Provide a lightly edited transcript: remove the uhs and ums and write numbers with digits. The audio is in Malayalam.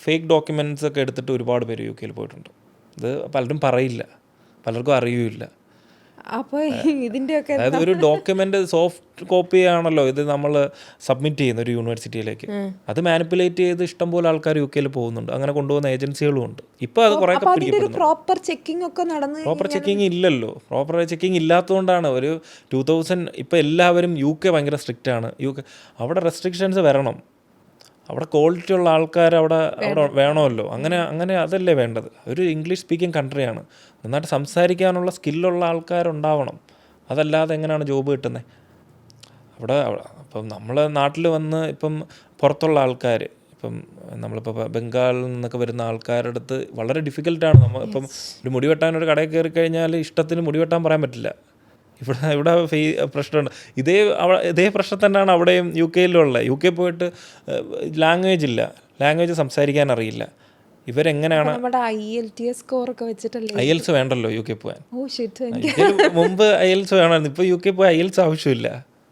ഫേക്ക് ഡോക്യുമെൻറ്റ്സ് ഒക്കെ എടുത്തിട്ട് ഒരുപാട് പേര് യു കെയിൽ പോയിട്ടുണ്ട്. ഇത് പലരും പറയില്ല, പലർക്കും അറിയില്ല. അപ്പോൾ ഇതിൻ്റെയൊക്കെ അതായത് ഒരു ഡോക്യുമെൻ്റ് സോഫ്റ്റ് കോപ്പി ആണല്ലോ ഇത് നമ്മൾ സബ്മിറ്റ് ചെയ്യുന്ന ഒരു യൂണിവേഴ്സിറ്റിയിലേക്ക്. അത് മാനിപ്പുലേറ്റ് ചെയ്ത് ഇഷ്ടംപോലെ ആൾക്കാർ യു കെയിൽ പോകുന്നുണ്ട്. അങ്ങനെ കൊണ്ടുപോകുന്ന ഏജൻസികളും ഉണ്ട്. ഇപ്പോൾ അത് കുറേ പിടിക്കപ്പെടുന്നു. പ്രോപ്പർ ചെക്കിംഗ് ഒക്കെ നടന്ന് പ്രോപ്പർ ചെക്കിങ് ഇല്ലല്ലോ. പ്രോപ്പർ ചെക്കിങ് ഇല്ലാത്തതുകൊണ്ടാണ് ഒരു 2000 ഇപ്പോൾ എല്ലാവരും യു കെ ഭയങ്കര സ്ട്രിക്റ്റ് ആണ്. അവിടെ റെസ്ട്രിക്ഷൻസ് വരണം. അവിടെ ക്വാളിറ്റി ഉള്ള ആൾക്കാർ അവിടെ വേണമല്ലോ. അങ്ങനെ അതല്ലേ വേണ്ടത്. ഒരു ഇംഗ്ലീഷ് സ്പീക്കിംഗ് കൺട്രിയാണ്. നന്നായിട്ട് സംസാരിക്കാനുള്ള സ്കില്ലുള്ള ആൾക്കാരുണ്ടാവണം. അതല്ലാതെ എങ്ങനെയാണ് ജോബ് കിട്ടുന്നത് അവിടെ? ഇപ്പം നമ്മൾ നാട്ടിൽ വന്ന് ഇപ്പം പുറത്തുള്ള ആൾക്കാർ, ഇപ്പം നമ്മളിപ്പോൾ ബംഗാളിൽ നിന്നൊക്കെ വരുന്ന ആൾക്കാരുടെ അടുത്ത് വളരെ ഡിഫിക്കൽട്ടാണ്. ഇപ്പം ഒരു മുടി വെട്ടാനൊരു കടയിൽ കയറി കഴിഞ്ഞാൽ ഇഷ്ടത്തിന് മുടി വെട്ടാൻ പറയാൻ പറ്റില്ല. ഇവിടെ പ്രശ്നമുണ്ട്. ഇതേ പ്രശ്നം തന്നെയാണ് അവിടെയും യു കെയിലുള്ള. യു കെ പോയിട്ട് ലാംഗ്വേജ് സംസാരിക്കാൻ അറിയില്ല. ഇവരെങ്ങനെയാണ്? IELTS വേണ്ടല്ലോ യു കെ പോകാൻ. മുമ്പ് IELTS വേണമായിരുന്നു. ഇപ്പോൾ യു കെ പോയി IELTS ആവശ്യമില്ല.